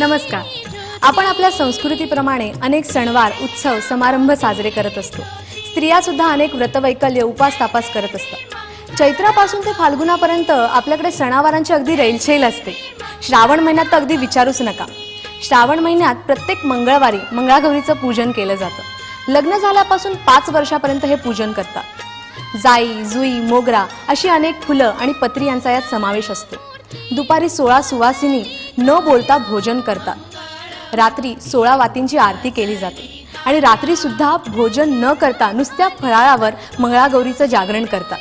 नमस्कार. आपण आपल्या संस्कृतीप्रमाणे अनेक सणवार, उत्सव, समारंभ साजरे करत असतो. स्त्रिया सुद्धा अनेक व्रतवैकल्य, उपास तापास करत असतात. चैत्रापासून ते फाल्गुनापर्यंत आपल्याकडे सणावारांची अगदी रेलचेल असते. श्रावण महिन्यात तर अगदी विचारूच नका. श्रावण महिन्यात प्रत्येक मंगळवारी मंगळागौरीचं पूजन केलं जातं. लग्न झाल्यापासून 5 वर्षापर्यंत हे पूजन करतात. जाई, जुई, मोगरा अशी अनेक फुलं आणि पत्री यांचा यात समावेश असतो. दुपारी 16 सुवासिनी न बोलता भोजन करतात. रात्री 16 वातींची आरती केली जाते आणि रात्री सुद्धा भोजन न करता नुसत्या फराळावर मंगळागौरीचं जागरण करतात.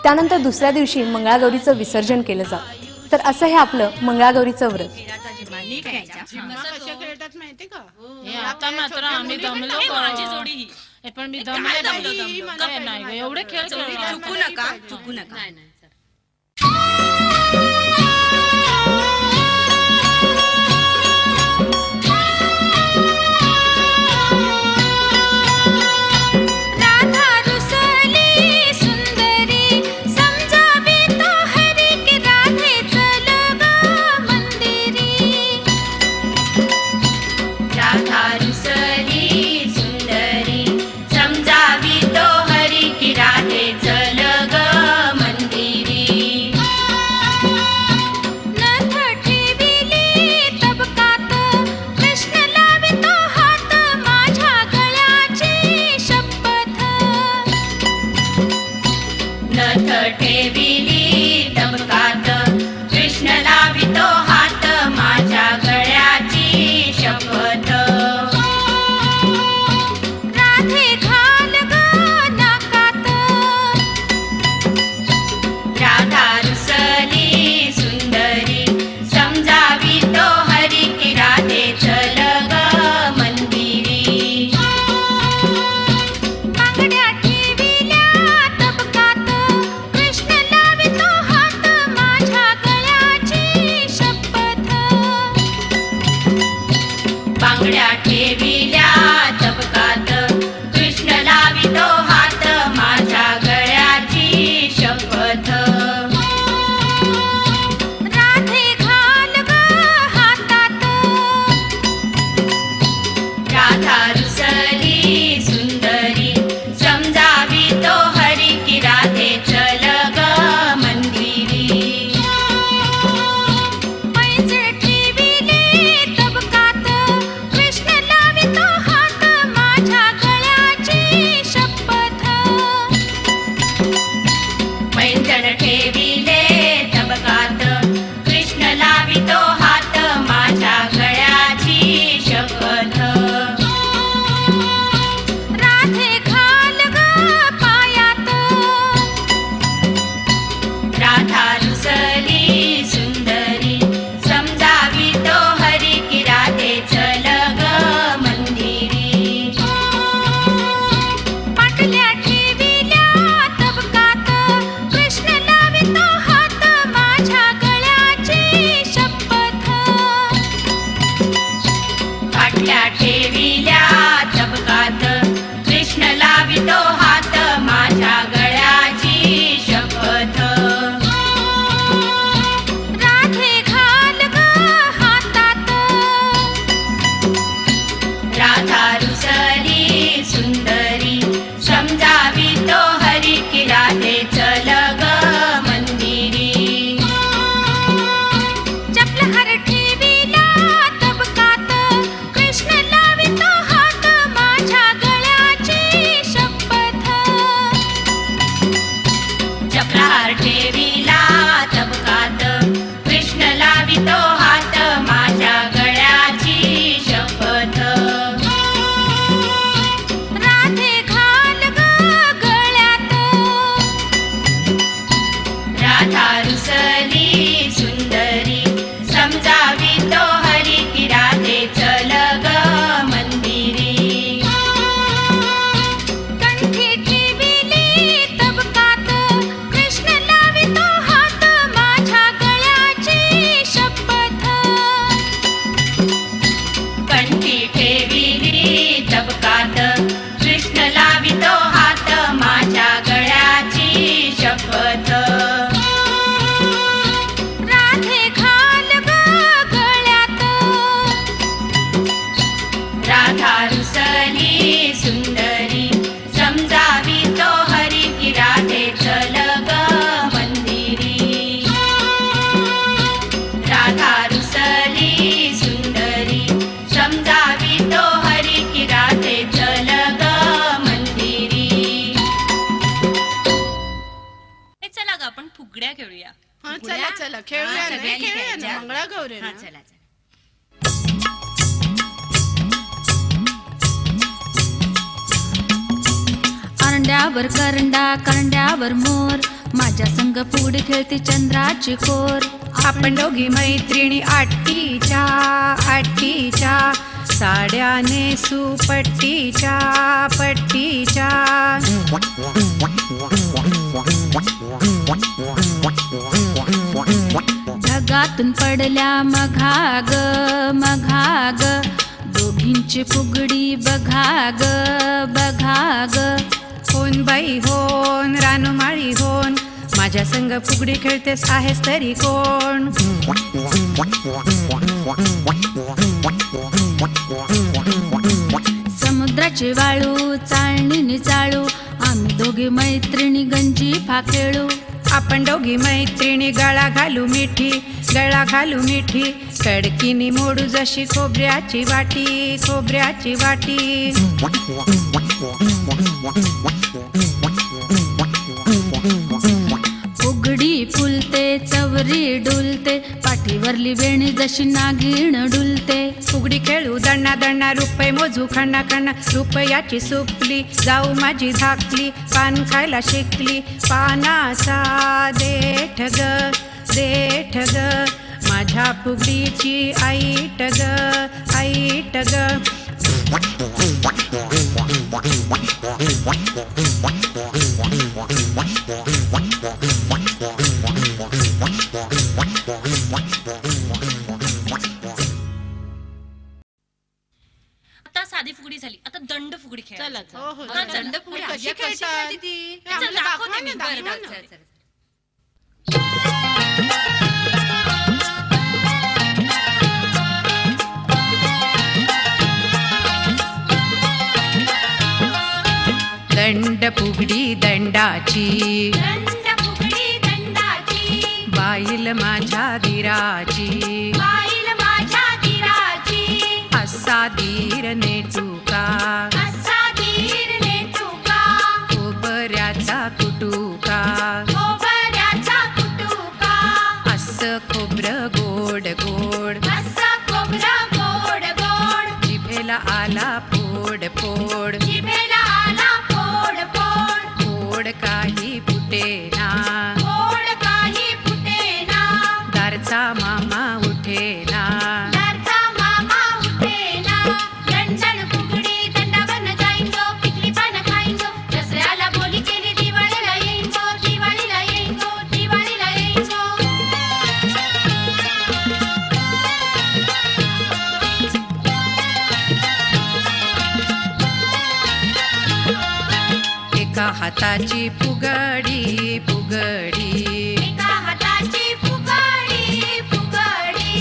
त्यानंतर दुसऱ्या दिवशी मंगळागौरीचं विसर्जन केलं जातं. तर असं हे आपलं मंगळागौरीचं व्रत. आता मात्र आम्ही दमलो पण मी दमले नाही एवढे खेळ चुकू नका. चला चला खेळूया ना, सगळ्यांनी खेळूया ना, खेळायचं. मंगळागौर आहे हा, ना. चला चला. करंड्यावर करंडा करंड्यावर मोर माझ्या संग फुगडी खेळती चंद्राची खोर. आपण दोघी मैत्रिणी आट्टीच्या आट्टीच्या साड्या नेसू पट्टीच्या पट्टीच्या. ढगातून पडल्या मघाग मघाग दोघींची फुगडी बघाग बघाग. होन बाई होन रानुमाळी होन माझ्या संग फुगडी खेळतेस आहेस तरी कोण. समुद्राची वाळू चाळणीने चाळू आम्ही दोघी मैत्रिणी गंजीफा खेळू. आपण दोघी मैत्रिणी गळा घालू मिठी गळा घालू मिठी कडकीनी मोडू जशी खोबऱ्याची वाटी खोबऱ्याची वाटी. फुगडी फुलते चवरी डुलते पाठीवरली वेणी जशी नागिण डुलते. फुगडी खेळू दण्णा दण्णा रुपये मोजू खण्णा खण्णा रुपयाची सुपली जाऊ माझी धाकली पान खायला शिकली पानाचा देठ ग माझ्या फुगडीची आईट ग. आता साधी फुगडी झाली, आता दंड फुगडी खेळ. चला हो हो हा, चला. दंड फुगडी कशी आजी कशी खेळतात? खेळते ती? हे आम्हाला चल, दाखवते दाखवा मी. ना, बरं, दाखवा बरं, ना. चल, चल. दंड फुगडी दंडाची दंड फुगडी दंडाची बाईल माझ्या दिराची बाईल माझ्या दिराची असा धीर नेटुका असा धीर नेटुका खोबऱ्याचा कुटुका खोबऱ्याचा कुटुका असं खोबरं गोड गोड असा खोबरं गोड गोड जिभेला आला फोड फोड जिभेला आला फोड फोड फोड काही फुटेना फोड काही फुटेना दारचा मामा उठेना दारचा मामा उठेना दंडन फुगडी दंडावन जाईंगो पिकली पानं खाईंगो दसऱ्याला बोली केली दिवाळीला येईंगो दिवाळीला येईंगो दिवाळीला येईंगो. एका हाताची फुगडी फुगडी एका हाताची फुगडी फुगडी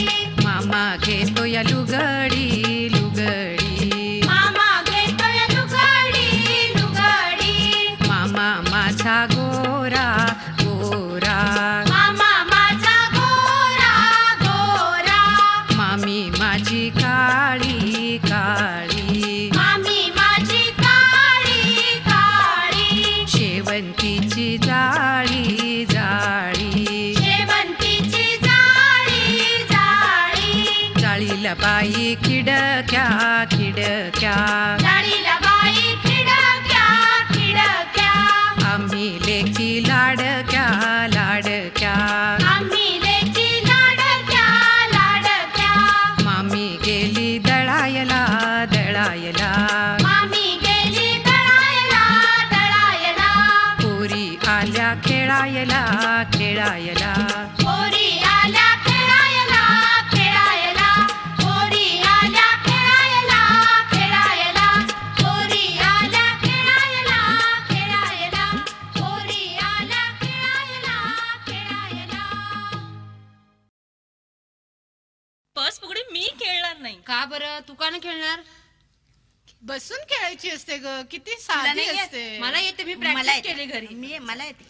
मामा घेतो या लुगडी लुगडी. मामा घेतोय लुगडी लुगडी मामा माझा गोरा गोरा मामा माझा गोरा गोरा मामी माझी काळी काळी मामी माझी काळी काळी शेवंतीची जाळी जाळी शेवंतीची जाळी जाळी जाळीला बाई खिडक्या खिडक्या जाळीला बाई खिडक्या खिडक्या आम्ही लेकी लाडक्या लाडक्या. आम्ही लेकी लाडक्या लाडक्या मामी गेली दळायला दळायला मामी गेली दळायला दळायला पोरी आल्या खेळायला खेळायला. पोरी आल्या खेळायला खेळायला पोरी आल्या खेळायला खेळायला पोरी आल्या खेळायला खेळायला पोरी आल्या खेळायला खेळायला. पर्स फुगडी मी खेळणार नाही. का बरं तू का नाही खेळणार? बसून खेळायची असते ग, किती तुला साधी नाही येत? असते. मला येते, मी मला प्रॅक्टिस येते. केली घरी. मला येते.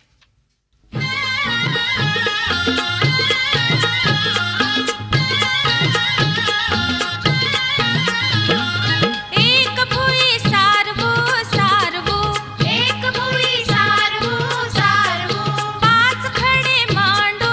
एक भुई सारवू सारवू एक भुई सारवू सारवू पाच खडे मांडू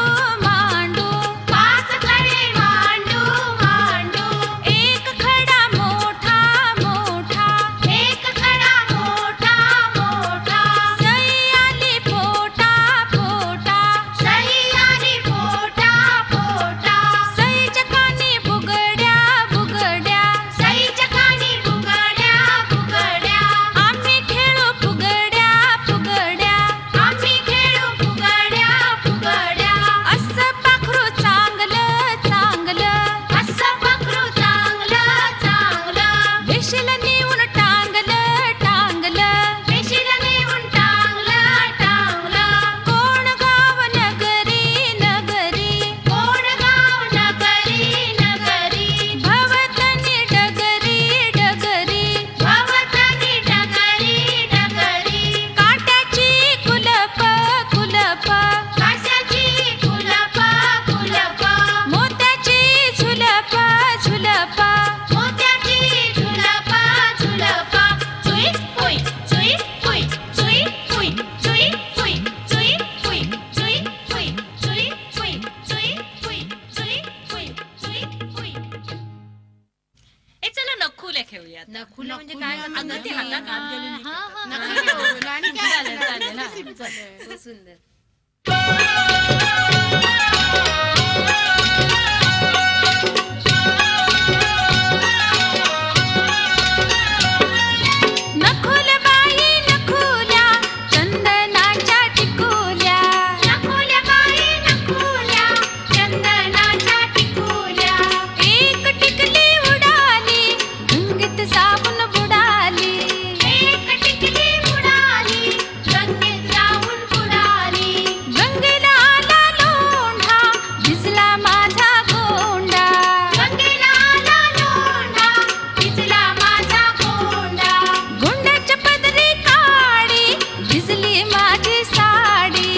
नखुल्या खेळूया आता. नखुले म्हणजे काय अगं ते हातात हात घालून हे करतात. नका घेऊ. आणि काय चालेल, चालेल, किती हा. simple आहे. खूप सुंदर. नखुल्या बाई नखुल्या चंदनाच्या टिकुल्या नकुल्या बाई नकुल्या चंदनाच्या टिकुल्या एक टिकली उडाली गंगेत साबून बुडाली एक टिकली उडाली गंगेत जाऊन बुडाली गंगेला आला लोंढा भिजला माझा गोंडा गंगेला आला लोंढा भिजला माझा गोंडा गोंड्याच्या पदरी काळी भिजली माझी साडी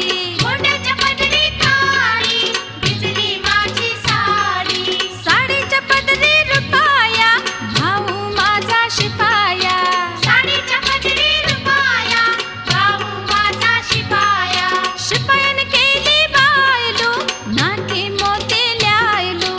गोंड्याच्या पदरी काळी भिजली माझी साडी साडीच्या पदरी रुपाया भाऊ माझा शिपाया साडीच्या पदरी रुपाया भाऊ माझा शिपाया शिपायाने केली बायलो नाती मोती ल्यायलो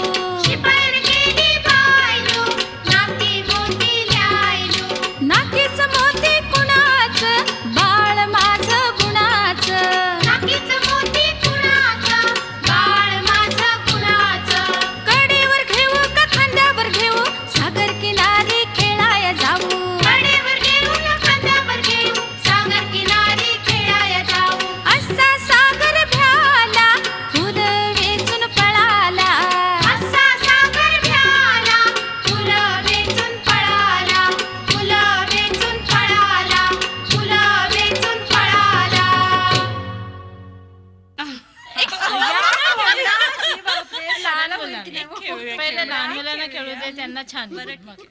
शिपायाने केली बायलो नाती मोती ल्यायलो नातीच मोती कुणाचं बाळ माझं गुणाचं नाकीचं मोती कुणाचं बाळ माझं कुणाचं कडेवर घेऊ का खांद्यावर घेऊ सागर किनारी खेळाया जाऊ कडेवर घेऊ ना खांद्यावर घेऊ सागर किनारी खेळाया जाऊ असा सागर भ्याला फुलं वेचून पळाला असा सागर भ्याला फुलं वेचून पळाला फुलं वेचून पळाला फुलं वेचून पळाला लहान मुलांना पहिले लहान मुलांना खेळू दे त्यांना छान येईल. मग.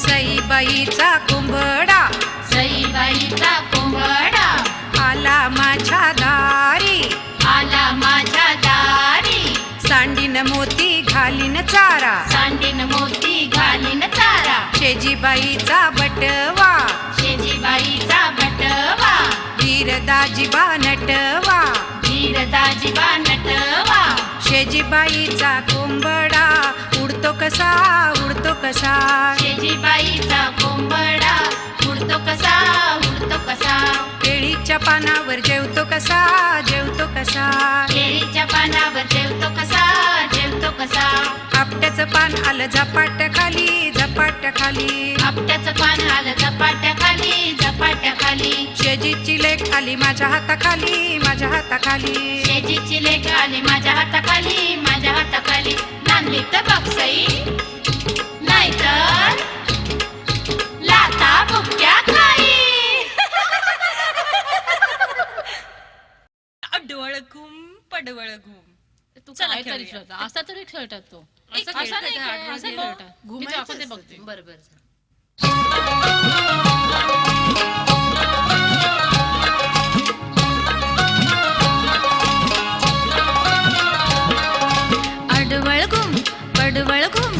सईबाईचा कुंभडा सईबाईचा कुंभडा आला माझ्या दारी आला माझ्या दारी सांडीन मोती घालीन चारा सांडीन मोती घालीन चारा शेजीबाईचा बटवा शेजीबाईचा बटवा वीरदाजीबा नटवा वीरदाजीबा नटवा शेजीबाईचा कोंबडा उडतो कसा उडतो कसा शेजीबाईचा कोंबडा उडतो कसा उडतो कसा केळीच्या पानावर जेवतो कसा जेवतो कसा केळीच्या पानावर जेवतो कसा जेवतो कसा आपट्याचं पान आलं झपाट खाली झपाट खाली आपट्याचं पान आलं झपाट्याखाली झपाट्याखाली शेजीची लेक आली माझ्या हाताखाली माझ्या हाताखाली शेजीची लेक आली माझ्या हाताखाली माझ्या हाताखाली नांदली तर बक्षई नाहीतर लाता बुक्क्या खाई डोळ घुम पडवळ घुम. तू चला काय तरी खेळूया. खेळता असा तरी खेळतात तो एक असा खेळ नाही खेळतात, खेळ, असं हो. खेळतात. मी घुमायचं दाखवते असतं. बघते. बरोबर अडवळ घुम पडवळ घुम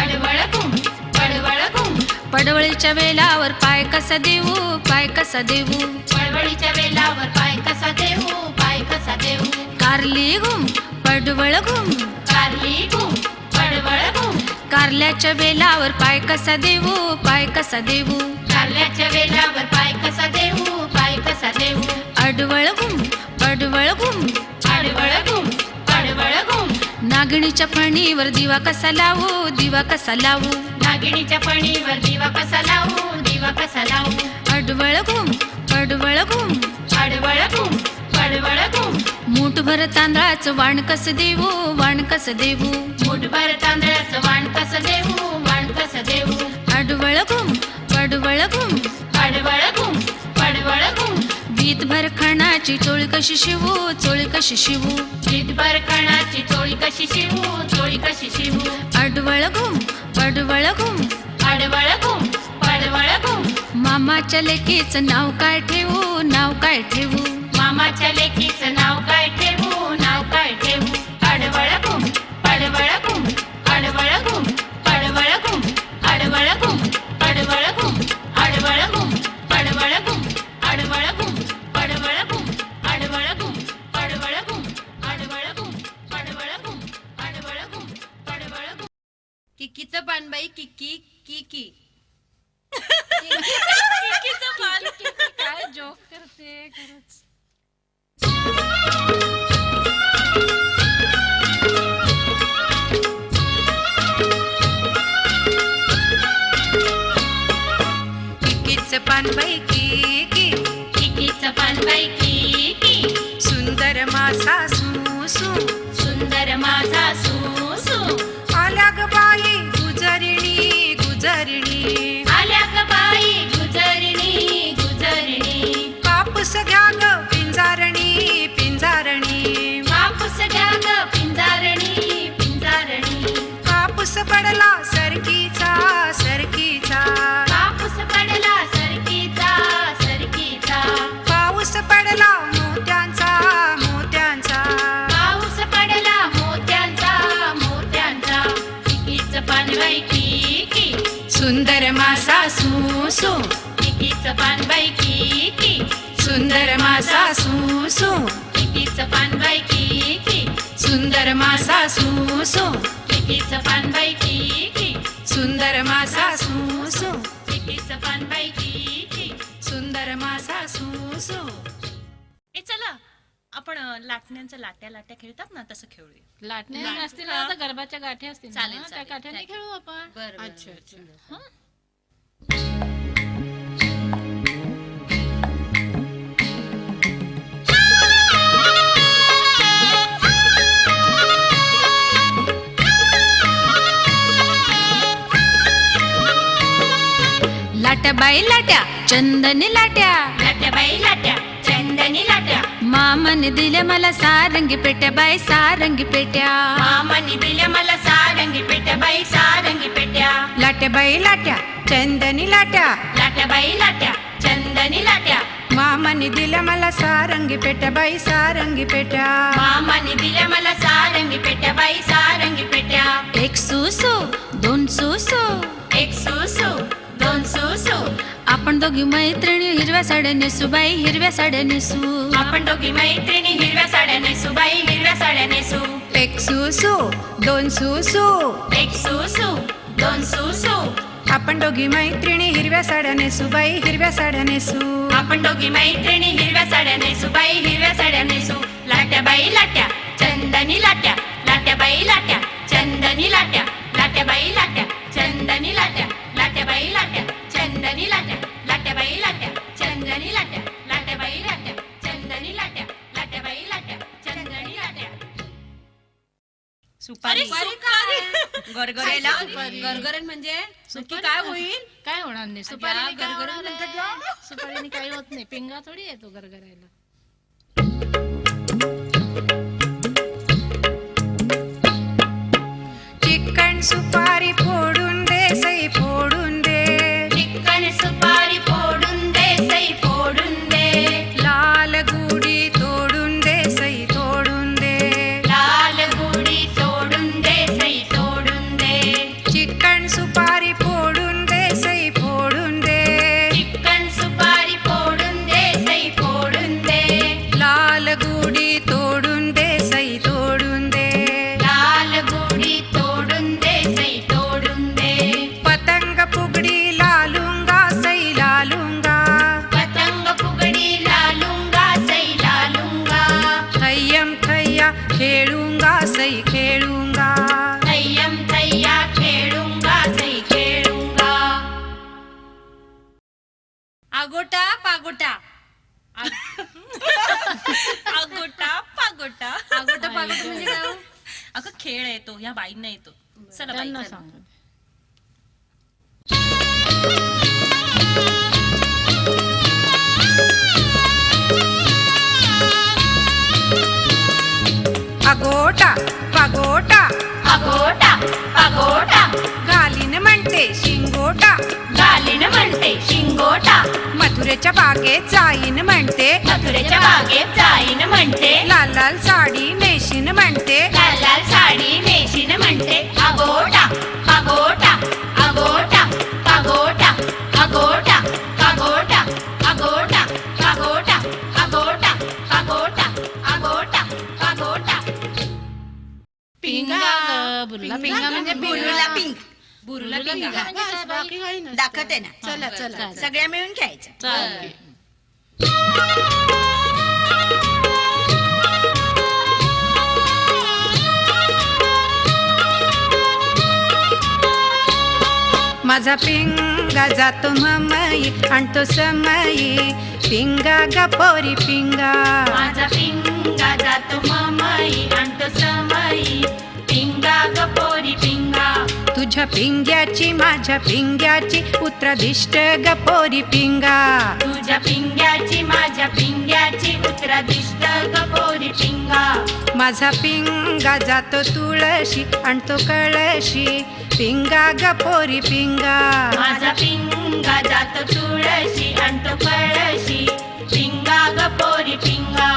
अडवळ घुम पडवळ घुम पडवळीच्या वेलावर पाय कसा देऊ पाय कसा देऊ पडवळीच्या वेलावर पाय कसा देऊ पाय कसा देऊ कारली घुम पडवळ घुम कारली घुम पडवळ घुम कारल्याच्या वेलावर पाय कसा देऊ पाय कसा देऊ कारल्याच्या वेलावर पाय कसा देऊ पाय कसा देऊ अडवळ घुम पडवळ घुम अडवळ घुम पडवळ घुम नागणीच्या फणीवर दिवा कसा लावू दिवा कसा लावू नागिणीच्या फणीवर दिवा कसा लावू दिवा कसा लावू अडवळ घुम पडवळ घुम अडवळ घुम पडवळ घुम मूठभर तांदळाचं वाण कस देऊ वाण कस देऊ मुठभर तांदळाचं वाण कसं देऊ वाण कसं देऊ अडवळ घुम पडवळ घुम अडवळ घुम पडवळ घुम वीतभर खणाची चोळी कशी शिवू चोळी कशी शिवू वीटभर कणाची चोळी कशी शिवू चोळी कशी शिवू अडवळ घुम पडवळ घुम अडवळ घुम पडवळ घुम मामाच्या लेकीचं नाव काय ठेवू नाव काय ठेवू मामाच्या लेकीचं नाव काय ठेवू नाव काय ठेवू अडवळ घुम पडवळ घुम अडवळ घुम पडवळ घुम अडवळ घुम पडवळ घुम अडवळ घुम पडवळ घुम अडवळ घुम पडवळ पानबाई की किकीचं पानबाई की सुंदर माझा सुसू सुंदर माझा सुसू आल्या ग बाई गुजरिणी गुजरिणी आल्या ग बाई गुजरणी गुजरणी कापूस घ्या ग पिंजारणी पिंजारणी कापूस घ्या ग पिंजारणी पिंजारणी कापूस पडला सरकीचा सरकीचा कापूस पडला सरकीचा सरकीचा पाऊस पडला मोत्यांचा मोत्यांचा पाऊस पडला मोत्यांचा मोत्यांचा किकीचं पानबाई की सुंदर मासा सुसू किकीचं पानबाई की सुंदर मासा सुसू किकीचं पानबाई की सुंदर मासा सुसू किकीचं पानबाई की सुंदर मासा सुसू किकीचं पानबाई की सुंदर मासा सुसू ए चला आपण लाटण्यांचं लाट्या लाट्या खेळतात ना तसं खेळूया. लाटण्या असतील ना तर गरबाच्या गाठी असतील ना, चालेल, त्या चालेल. गाठ्याने खेळू आपण. अच्छा अच्छा लाट्या बाई लाट्या चंदनी लाट्या लाट्या बाई लाट्या चंदनी लाट्या मामाने दिल्या मला सारंगी पेट्या बाई सारंगी पेट्या मामाने दिल्या मला सारंगी पेट्या बाई सारंगी पेट्या लाट्या बाई लाट्या चंदनी लाट्या लाट्या बाई लाट्या चंदनी लाट्या मामाने दिल्या मला सारंगी पेट्या बाई सारंगी पेट्या मामाने दिल्या मला सारंगी पेट्या बाई सारंगी पेट्या एक सुसू दोन सुसू एक सुसू दोन सुसू आपण दोघी मैत्रिणी हिरव्या साड्या नेसू बाई हिरव्या साड्या नेसू आपण दोघी मैत्रिणी हिरव्या साड्या नेसू बाई हिरव्या साड्या नेसू एक सुसू दोन सुसू एक सुसू दोन सुसू आपण दोघी मैत्रिणी हिरव्या साड्या नेसू बाई हिरव्या साड्या नेसू आपण दोघी मैत्रिणी हिरव्या साड्या नेसू बाई हिरव्या साड्या नेसू लाट्या बाई लाट्या चंदनी लाट्या लाट्या बाई लाट्या चंदनी लाट्या लाट्या बाई लाट्या चंदनी लाट्या लाट्या बाई लाट्या चंदनी लाट्या लाट्या बाई लाट्या चंदनी लाट्या लाट्या बाई लाट्या चंदनी लाट्या लाट्या बाई लाट्या चंदनी लाट्या सुपारी गरगरेला गरगरेन म्हणजे नक्की काय होईल? काय होणार नाही सुपारीने काय होणार आहे? सुपारीने काही होत नाही पिंगा थोडी येतो गरगरायला. चिकन सुपारी फोडून दे सई फोडून दे चिकन सुपारी फोडून दे सई फोडून दे लाल गुडी तोडून दे सई तोडून दे लाल गुडी तोडून दे सई तोडून दे चिकन सुपारी फोडून दे सई फोडून दे चिकन सुपारी फोडून दे सई फोडून दे लाल गुडी तोडून दे सई तोडून दे लाल गुडी तोडून दे सई तोडून दे पतंग फुगडी लालूंगा सई लालूंगा पतंग फुगडी लालूंगा सई लालूंगा थय्यम थय्या खेळूंगा सई खेळूंगा थय्यम थय्या खेळूंगा सई खेळूंगा आगोटा पागोटा आगोटा पागोटा आगोटा पागोटा म्हणजे काय हो? अगं खेळ येतो ह्या बाईंना येतो. चला बाई त्यांना चला. सांग. अगोटा पगोटा अगोटा अगोटा गालीन म्हणते शिंगोटा गालीन म्हणते शिंगोटा मथुरेच्या बागेत जाईन म्हणते मथुरेच्या बागेत जाईन म्हणते लाल लाल साडी मेशीन म्हणते लाल लाल साडी मेशीन म्हणते अगोटा अगोटा अगोटा अगोटा अगोटा अगोटा अगोटा अगोटा अगोटा अगोटा अगोटा अगोटा पिंगा ग, बुरला पिंगा म्हणजे बुरुला पिंगा. पिंग बुरुला पिंगा म्हणजे काय बाई? बाकी काही नसतं. दाखवते ना चला चला सगळ्या मिळून खेळायचं. चालेल. माझा पिंग पिंगा जातो ममई आणतो समई पिंगा ग पोरी पिंगा माझा पिंगा जातो ममई आणतो समई पिंगा ग पोरी पिंगा तुझ्या पिंग्याची माझ्या पिंग्याची उत्तराधिष्ट ग पोरी पिंगा तुझ्या पिंग्याची माझ्या पिंग्याची उत्तराधिष्ट ग पोरी पिंगा माझा पिंगा जातो तुळशी आणतो कळशी पिंगा ग पोरी पिंगा माझा पिंगा जातो तुळशी आणतो कळशी पिंगा ग पोरी पिंगा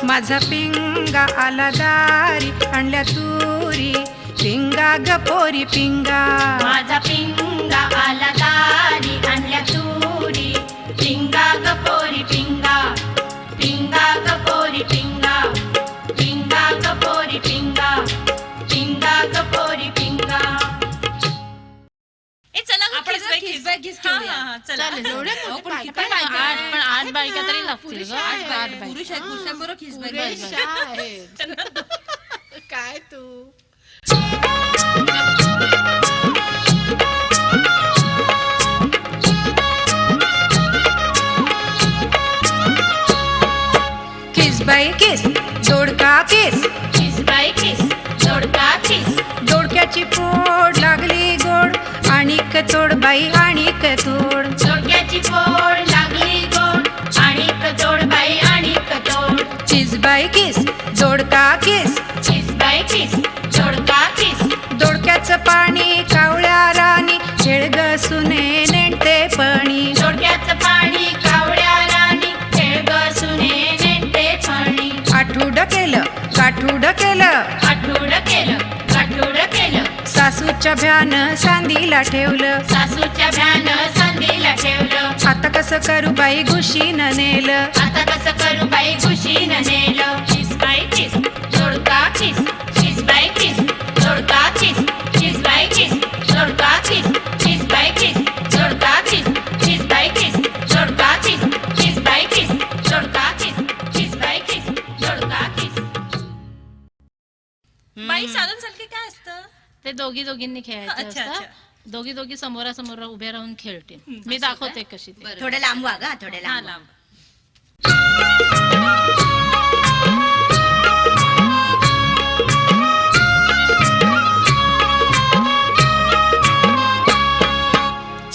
माझा पिंगा आला दारी आणल्या तुरी पिंगा ग पोरी पिंगा माझा पिंगा आला दारी आणल्या तुरी पिंगा ग पोरी पिंगा पिंगा ग पोरी पिंगा पिंगा ग पोरी पिंगा पिंगा ग पोरी पिंगा ए चला आपण चला पण आठ बायका तरी लागतील ग. आठ बायका. पुरेशा आहेत. काय तू किस बाई किस दोडका किस किस बाई किस दोडका किस दोडक्याची पोड लागली गोड आणिक तोड बाई आणिक तोड दोडक्याची फोड लागली गोड आणिक तोड बाई आणिक तोड किस बाई किस दोडका किस किस बाई किस दोडका किस दोडक्याचं पाणी कावळ्या राणी खेळग सुने नेणते पणी दोडक्याचं पाणी कावड्या राणी खेळग सुने नेते फणी आठवड केलं काठूड केलं आठवड केलं गाठोड केलं सासूच्या भ्यान सांदीला ठेवलं सासूच्या भ्यान संधीला ठेवलं आता कसं करू बाई घुशीनं नेलं आता कसं करू बाई खुशीनं नेलं किस बाई किस दोडका किस किस बाई किस दोडका किस किस बाई किस दोडका किस किस बाई किस दोडका किस किस बाई किस दोडका किस किस बाई किस दोडका किस किस बाई किस दोडका किस बाई साधन सारखे काय असतं ते दोघी दोघींनी खेळायचं अच्छा, असतं. अच्छा. दोघी दोघी समोरासमोर उभे राहून खेळतील. मी दाखवते कशी ते. थोडं लांब वागा थोडे हा लांब लांब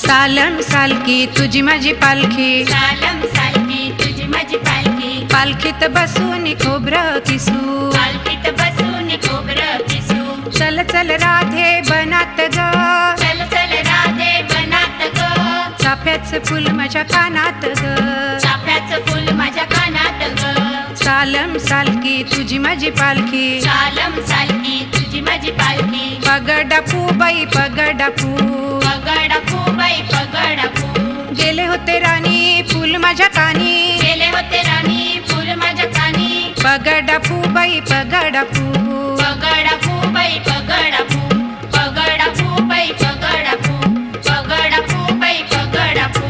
सालम सालकी तुझी माझी पालखी सालम सालकी तुझी माझी पालखी पालखीत बसून खोबरं किसू पालखीत बसून खोबरं किसू चल चल राधे बनात ग चल चल राधे बनात ग चाफ्याचं फुल माझ्या कानात ग चाफ्याचं फुल माझ्या कानात ग सालम सालकी तुझी माझी पालखी सालम सालकी तुझी माझी पालखी पगडापू बाई पगडापू पगडापू बाई पगडापू गेले होते राणी फुल माझ्या कानी गेले होते राणी फुल माझ्या कानी पगडापू बाई पगडापू पगडापू बाई पगडापू पगडापू बाई पगडापू पगडापू बाई पगडापू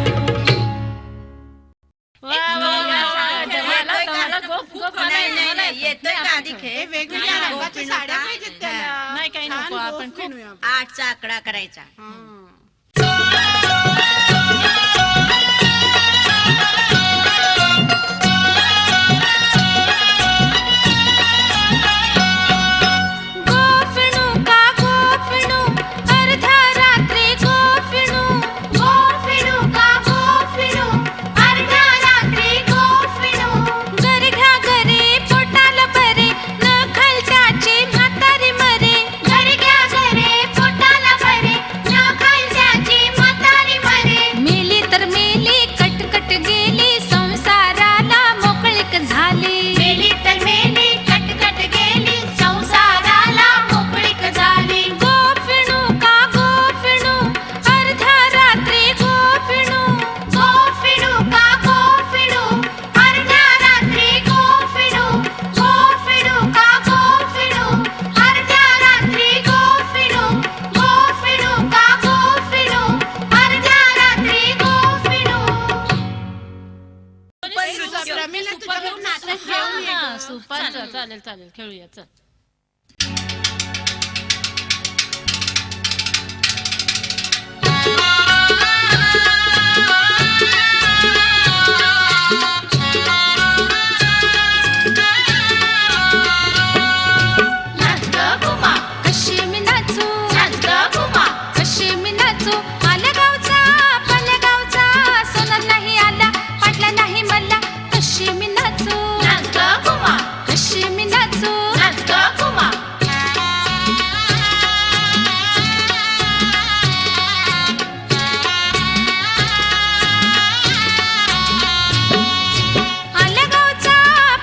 वा, वा, वा, वा. मला गोप गोप मला येतोय का आधी हे खेळ वेगवेगळ्या रंगाच्या साड्या पाहिजेत त्याला नाही काही नको छान आपण गोफ खूप विणूया. 8चा आकडा करायचा हां. गोफणू का गोफणू अर्ध्या रात्री गोफणू गोफिणू का गोफिणू अर्ध्या रात्री गोफिणू घर घ्या घरी पोटाला बरे न खालच्याची म्हातारी मरे घरी घ्या घरे पोटाला बरे न खालच्याची म्हातारी मरे मेली तर मेली कटकट गेली संसाराला मोकळीक झाली मेली तर मेली कटकट गेली संसाराला मोकळीक झाली गोफणू का गोफणू अर्ध्या रात्री गोफणू गोफिणू का गोफिणू अर्ध्या रात्री गोफिणू गोफिणू का गोफिणू अर्ध्या रात्री गोफिणू गोफिणू का गोफिणू अर्ध्या रात्री गोफिणू प्रमिला तुझ्याकडून नाचत हा, घेऊन ये हा, गं. सुपाचं. चालेल चालेल खेळूया चल. आ वाटला नाही मला कशी मी नाचू नाच ग कुमा कशी मी नाचू नाच ग कुमा आला गावचा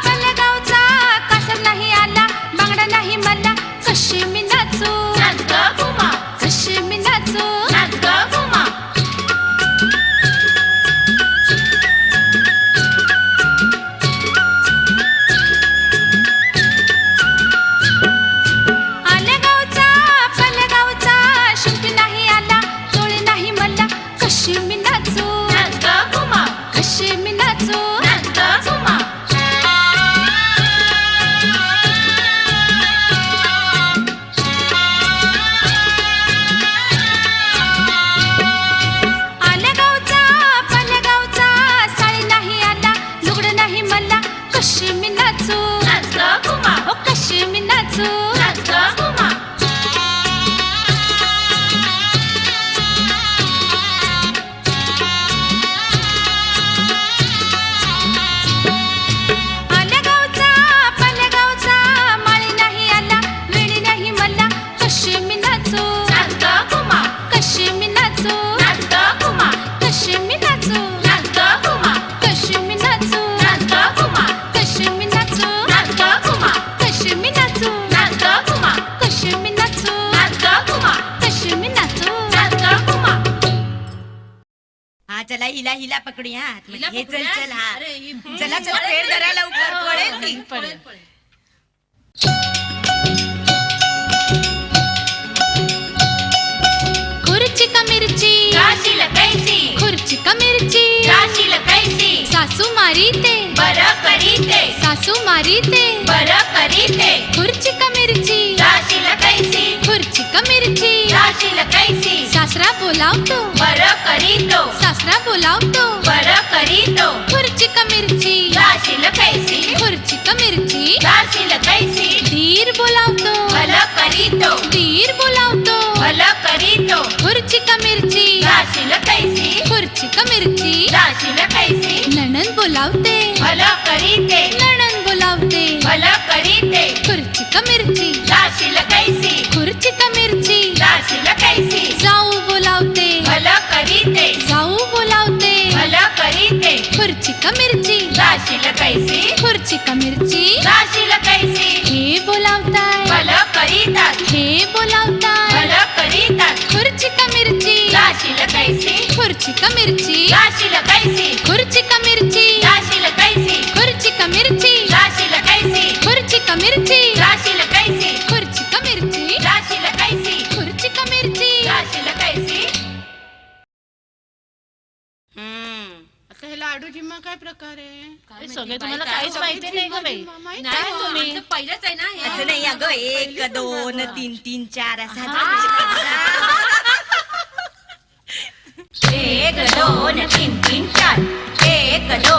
पलगावचा कासर नाही आला बांगडा नाही मला कशी मी नाचू नाच ग कुमा कशी मी नाचू नाच ग कुमा आल्या गावचा पलगावचा शिंपी नाही आला तोळी नाही मला कशी मी नाचू नाच ग कुमा कशी मी नाचू नाच ग कुमा आल्या गावचा पलगावचा साडी नाही आला लुगडं नाही मला कशी मी नाचू नाच ग कुमा हो कशी मी नाचू नाच ग कुमा आल्या गावचा पलगावचा माळी नाही आला वेणी नाही मला कशी मी नाचू नाच ग कुमा कशी मी नाचू नाच ग कुमा कशी मी नाचू नाच ग कुमा कशी मी नाचू नाच ग कुमा कशी मी नाचू नाच ग कुमा कशी मी नाचू नाच ग कुमा कशी मी नाचू नाच ग कुमा कशी मी नाचू नाच ग कुमा हा चला हिला हिला पकडूया आतमध्ये. हे चल चल हा चला चला पेड धरा लवकर पडेल ती खुर्ची का मिरची राशील कैसी खुर्ची का मिरची राशील कैसी सासू मारी ते बरं करीते सासू मारी ते बरं करीते खुर्ची का मिरची राशील कैसी खुर्ची का मिरची राशील कैसी सासरा बोलावतो बरं करीतो सासरा बोलावतो बरं करीतो खुर्ची का मिरची राशील कैसी खुर्ची का मिरची राशील कैसी धीर बोलावतो भलं करीतो धीर बोलावतो भलं करीतो खुर्ची का मिरची राशील कैसी खुर्ची का मिरची राशील कैसी नणंद बोलावते भलं करीते नणंद बोलावते भलं करीते खुर्ची का मिरची राशील कैसी खुर्ची का मिरची राशील कैसी जाऊ बोलावते भलं करीते जाऊ बोलावते भलं करीते खुर्ची का मिरची राशील कैसी खुर्ची का मिरची राशील कैसी हे बोलावताय भलं करीतात हे बोलावताय भलं करीतात खुर्ची का मिरची राशील कैसी खुर्ची का मिरची राशील कैसी खुर्ची का मिरची राशील कैसी खुर्ची का मिरची राशील कैसी खुर्ची का मिरची राशील कैसी खुर्ची का मिरची राशील कैसी खुर्ची का मिरची राशील कैसी आता हे लाडू जिम्मा काय प्रकार आहे सगळे तुम्हाला काहीच माहिती नाही का बाई माहित काय तुम्ही असं नाही अगं 1 2 3 3 4 असा 1 2 3 3 4 1 2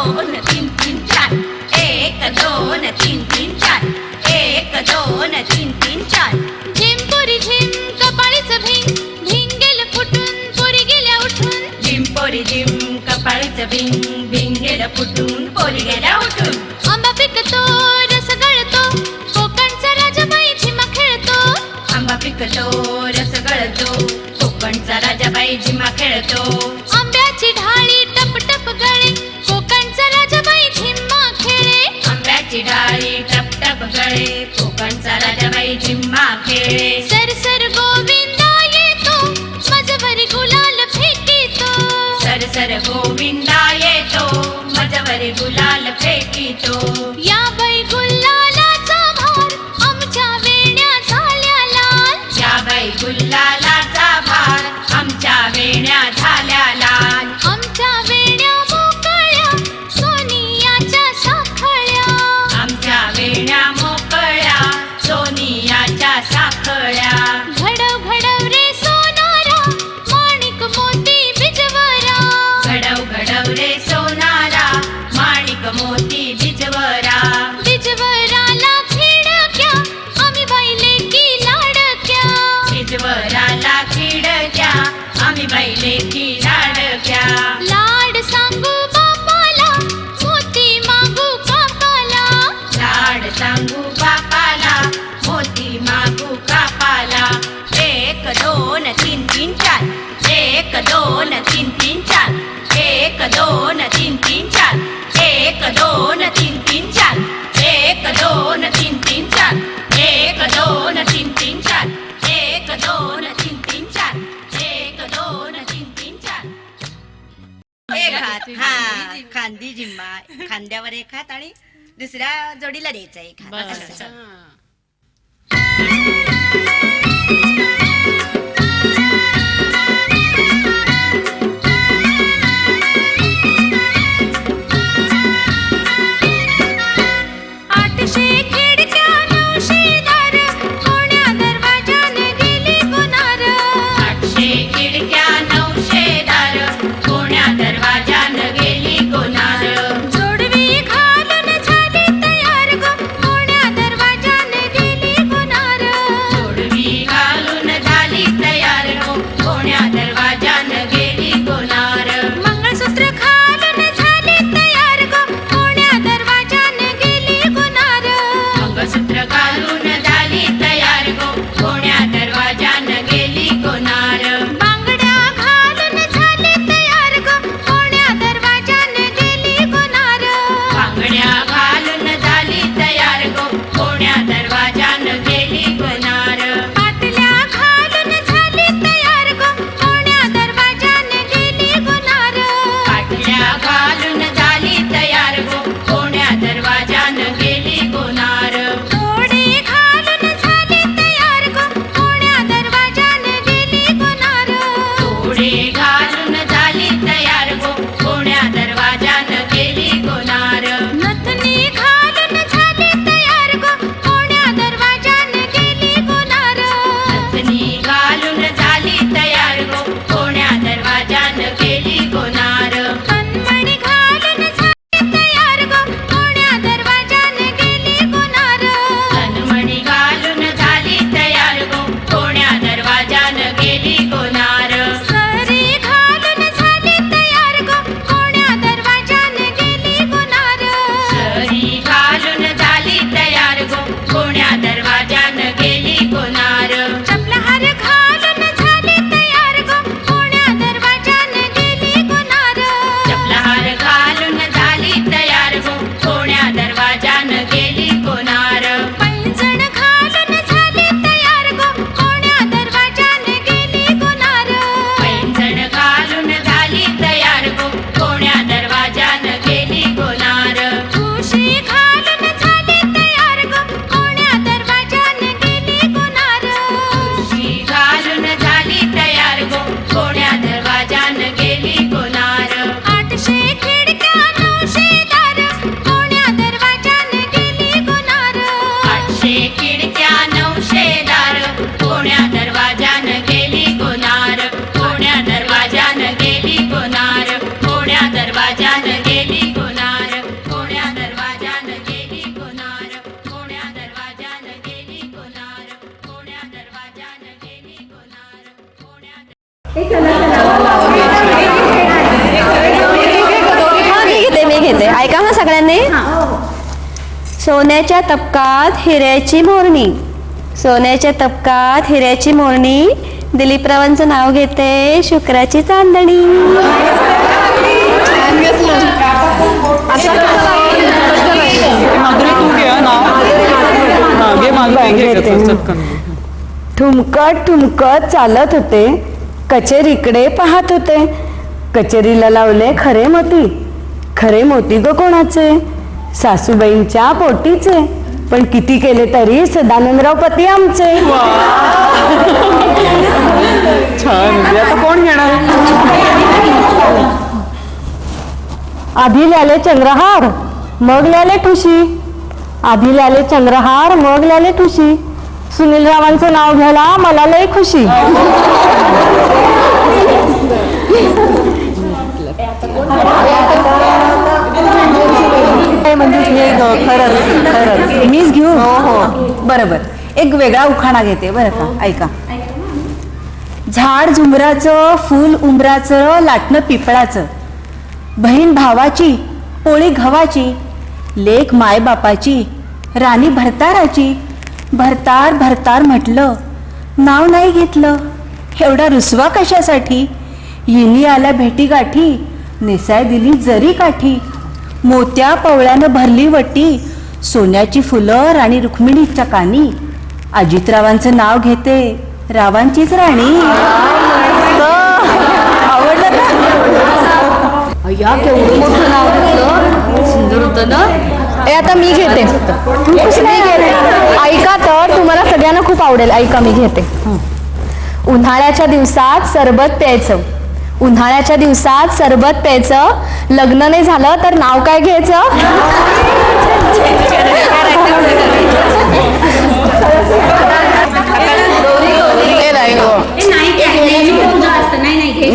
3 3 4 1 2 3 3 4 1 2 3 3 4 झिम पोरी झिम कपाळीचं भिंग भिंग गेलं फुटून पोरी गेल्या उठून जिम पोरी जिम कपाळीचं भिंग भिंग गेलं फुटून पोरी गेल्या उठून आंबा पिकतो रस गळतो कोकणचा राजाबाई झिमा खेळतो आंबा पिकतो रस गळतो कोकणचा राजाबाई झिमा खेळतो आंब्याची ढाळी टप टप गळे कोकणचा राजाबाई झिम्मा खेळे आंब्याची डाळी टप टप गळे कोकणचा राजाबाई झिम्मा खेळे सर सर गोविंदा येतो माझ्यावरी गुलाल फेकीतो सर सर गोविंदा येतो माझ्यावरी गुलाल फेकीतो या बाई गुलालाचा भार आमच्या वेण्या झाल्या लाल या बाई गुलालाचा भार आमच्या वेण्या झाल्या लाल आमच्या वेण्या मोकळ्या सोनियाच्या साखळ्या आमच्या वेण्या मोकळ्या सोनियाच्या साखळ्या घडव घडव रे सोनारा माणिक मोती बिजवरा घडव घडव रे सोनारा माणिक मोती बिजवरा दोन तीन तीन चार, 1 2 3 3 4, 1 2 3 3 4, 1 2 3 3 4, 1 2 3 3 4. एक हात, हा खांदी जिम्मा, खांद्यावर एक हात आणि दुसऱ्या जोडीला द्यायचा एक हात असं. आठशे खिडक्या 900 दार, कोण्या दरवाजाने गेली गुनार. 800 खिडक्या 900 दार, कोण्या दरवाजाने गेली गुनार. जोडवी घालून झाली तयार ग, कोण्या दरवाजाने गेली गुनार. जोडवी घालून झाली तयार ग, कोण्या दरवाजाने गेली गुनार. मंगळसूत्र घालून झाली तयार ग, कोण्या दरवाजाने गेली गुनार. मंगळसूत्र घालून झाली तयार गो, कोण्या दरवाजाने गेली गुनार. बांगड्या घालून झाली तयार गो, कोण्या दरवाजाने गेली गुनार. बांगड्या घालून झाली तयार गो, कोण्या दरवाजाने गेली गुनार. पाटल्या घालून झाली तयार गो, कोण्या दरवाजाने गेली गुनार. पाटल्या घालून झाली तयार गो, कोण्या दरवाजाने गेली गुनार. तोडे घालून झाली तयार गो, कोण्या दरवाजाने गेली गुनार. तोडे घालून झाली तयार गो, कोण्या दरवाजाने गेली गुनार. नथनी घालून झाली तयार गो, कोण्या दरवाजाने गेली गुनार. नथनी घालून झाली तयार गो, कोण्या दरवाजाने गेली गुनार. कणमणी घालून झाली तयार गो, कोण्या दरवाजाने गेली गुनार. कणमणी घालून झाली तयार गो, कोण्या दरवाजाने गेली गुनार. सरी घालून झाली तयार गो, कोण्या दरवाजाने गेली गुनार. सरी घालून झाली तयार गो, कोण्या दरवाजाने गेली गुनार. चपलहार घालून झाली तयार गो, कोण्या दरवाजाने गेली गुनार. चपलहार घालून झाली तयार गो, कोण्या दरवाजाने गेली गुनार. पैंजण घालून झाली तयार गो, कोण्या दरवाजाने गेली गुनार. पैंजण घालून झाली तयार गो, कोण्या दरवाजाने गेली गुनार. ठुशी घालून झाली तयार गो, कोण्या दरवाजाने गेली गुनार. ठुशी घालून झाली तयार गो, कोण्या दरवाजाने गेली गुनार. 800 खिडक्या 900 दार, कोण्या दरवाजाने गेली गुनार. 800 खिडक्या 900 दार, कोण्या दरवाजाने गेली गुनार. कोण्या दरवाजाने गेली गुनार. कोण्या दरवाजाने गेली गुनार. कोण्या दरवाजाने गेली गुनार. कोण्या दरवाजाने गेली गुनार. कोण्या दरवाजाने गेली गुनार. मी घेते ऐका ना सगळ्यांनी. सोन्याच्या तपकात हिऱ्याची मोरणी, सोन्याच्या तपकात हिऱ्याची मोरणी, दिलीपरावांचं नाव घेते शुक्राची चांदणी. ठुमकत ठुमकत चालत होते, कचेरीकडे पाहत होते. कचेरीला लावले खरे मोती, खरे मोती ग कोणाचे? सासूबाईंच्या पोटीचे. पण किती केले तरी सदानंदराव पती आमचे. छान. आता कोण घेणार? आधी ल्याले चंद्रहार मग ल्याले ठुशी, आधी ल्याले चंद्रहार मग ल्याले ठुशी. सुनील रावांचं नाव घ्यायला मला लय खुशी. म्हणजे हे खरंच खरंच मीच घेऊ. हो हो बरोबर. एक वेगळा उखाणा घेते बरं का, ऐका. झाड झुंबराचं, फूल उंबराचं, लाटणं पिपळाचं, बहीण भावाची, पोळी गव्हाची, लेक मायबापाची, राणी भरताराची. भरतार भरतार म्हटलं, नाव नाही घेतलं. एवढा रुसवा कशासाठी? येणी आल्या भेटी गाठी, नेसाय दिली जरी काठी. मोत्या पवळ्यानं भरली वटी, सोन्याची फुलं राणी रुक्मिणीच्या कानी. अजितरावांचं नाव घेते, रावांचीच राणी. आवडलं का? अय्या केवढं मोठं नाव घेतलं, सुंदर होतं ना. ए आता मी घेते. ऐका तर, तुम्हाला सगळ्यांना खूप आवडेल. ऐका मी घेते. उन्हाळ्याच्या दिवसात सरबत प्यायचं, उन्हाळ्याच्या दिवसात सरबत प्यायचं, लग्न नाही झालं तर नाव काय घ्यायचं?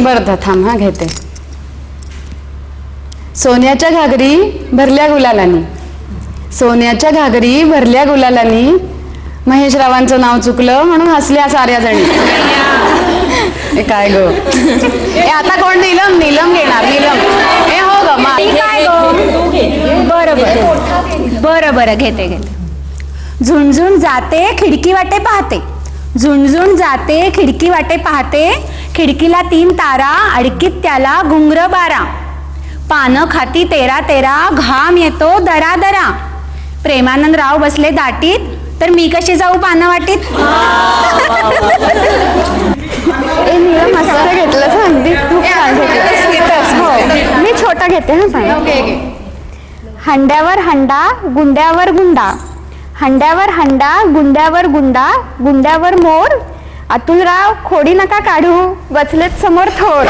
बरं थांब, हा घेते. सोन्याच्या घागरी भरल्या गुलालानी, सोन्याच्या घागरी भरल्या गुलालानी, महेशरावांचं नाव चुकलं म्हणून हसल्या साऱ्या जणी. ए काय गो, ए आता कोण? नीलम, नीलम घेणार, नीलम. ए हो ग मा, बरं बरं घेते घेते. झुंझुण जाते खिडकी वाटे पाहते, झुंझुण जाते खिडकी वाटे पाहते, खिडकीला 3 तारा, अडकीत त्याला घुंगर 12, पानं खाती 13 13, घाम येतो दरा दरा. प्रेमानंदराव बसले दाटीत, तर मी कशी जाऊ पानं वाटीत? ए नीलम मस्त घेतलं, सांगते खूप छान घेतलं. हो मी छोटा घेते. हा सांग. हंड्यावर हंडा गुंड्यावर गुंडा, हंड्यावर हंडा गुंड्यावर गुंडा, गुंड्यावर मोर. अतुलराव खोडी नका काढू, बसलेत समोर थोर.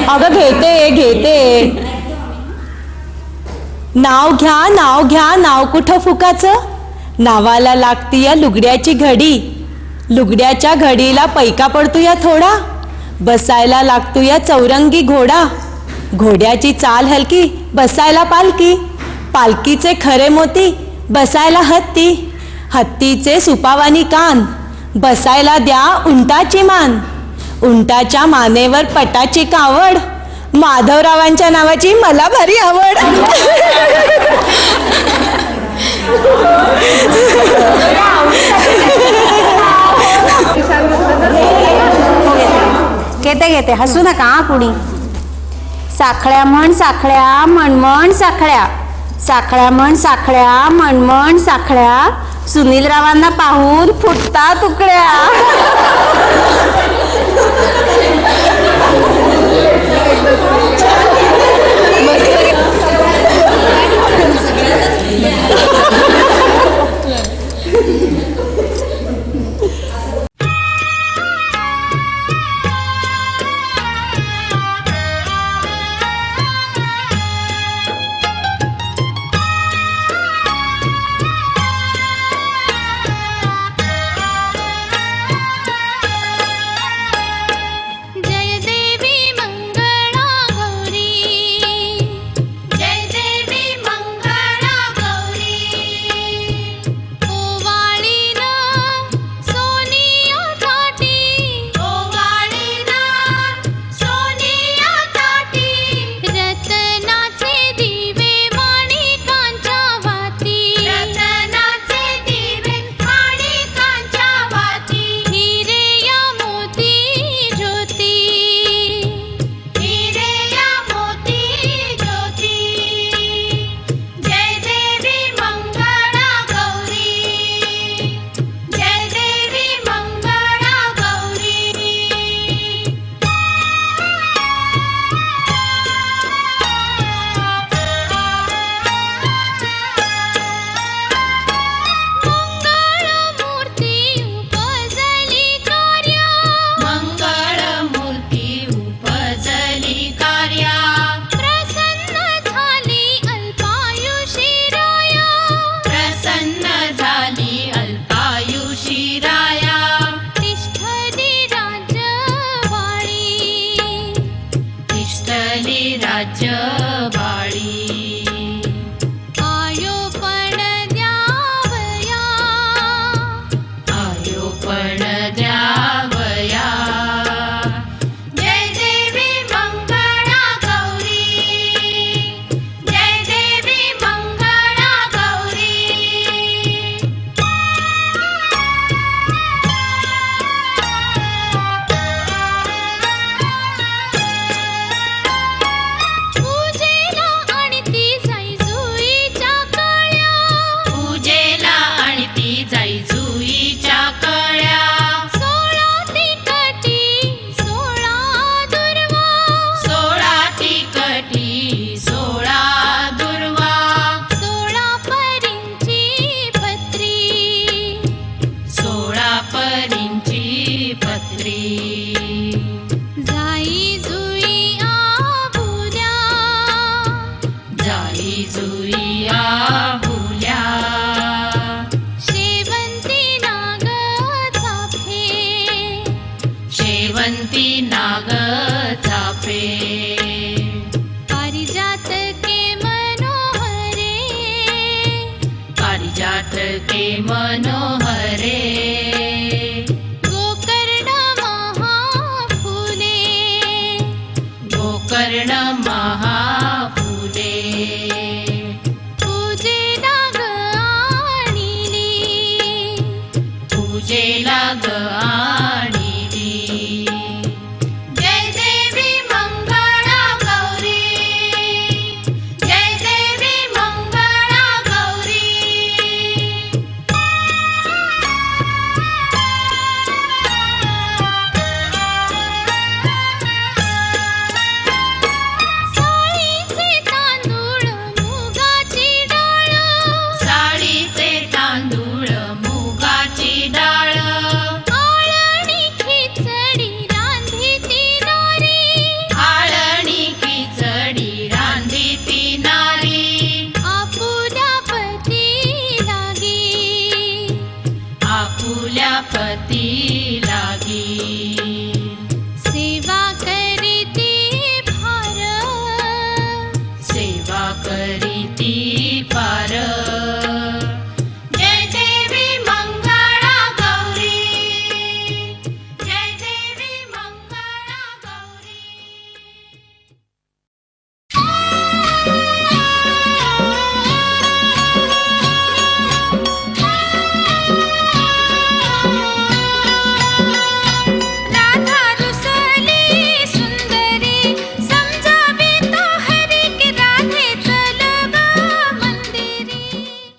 अगं घेते घेते. नाव घ्या नाव घ्या, नाव कुठं फुकाचं, नावाला लागती या लुगड्याची घडी, लुगड्याच्या घडीला पैका पडतो या थोडा, बसायला लागतो या चौरंगी घोडा, घोड्याची चाल हलकी, बसायला पालकी, पालकीचे खरे मोती, बसायला हत्ती, हत्तीचे सुपावानी कान, बसायला द्या उंटाची मान, उंटाच्या मानेवर पटाची कावड, माधवरावांच्या नावाची मला भारी आवड. घेते घेते, हसू नका हा कुणी. साखळ्या म्हण साखळ्या, मनमण साखळ्या, साखळ्या म्हण साखळ्या, मनमण साखळ्या, सुनीलरावांना पाहून फुटता तुकड्या. जय देवी मंगळा गौरी, जय देवी मंगळा गौरी. ओवाळीन सोनिया ताटी, ओवाळीन सोनिया ताटी, रत्नाचे दिवे माणिकांच्या वाती, रत्नाचे दिवे माणिकांच्या वाती. हिरे या मोती ज्योती, हिरे या मोती ज्योती. जय देवी मंगळा गौरी, जय देवी मंगळा गौरी. मंगळमूर्ती उपजली कार्या, मंगळमूर्ती उपजली कार्या. प्रसन्न झाली अल्पायुषी राया, प्रसन्न झाली अल्पायुषी राया. तिष्ठली राज्यवाळी, तिष्ठली राज्यवाळी. आयोपण द्यावया, आयोपण द्यावया. जय देवी मंगळा गौरी, जय देवी मंगळा गौरी. जाई जुई आबुल्या जाई जुई आबुल्या शेवंती नाग चाफे शेवंती नाग चाफे पारिजात के मनोहरे पारिजात के मनोहरे गोकर्ण महाफुले गोकर्ण महा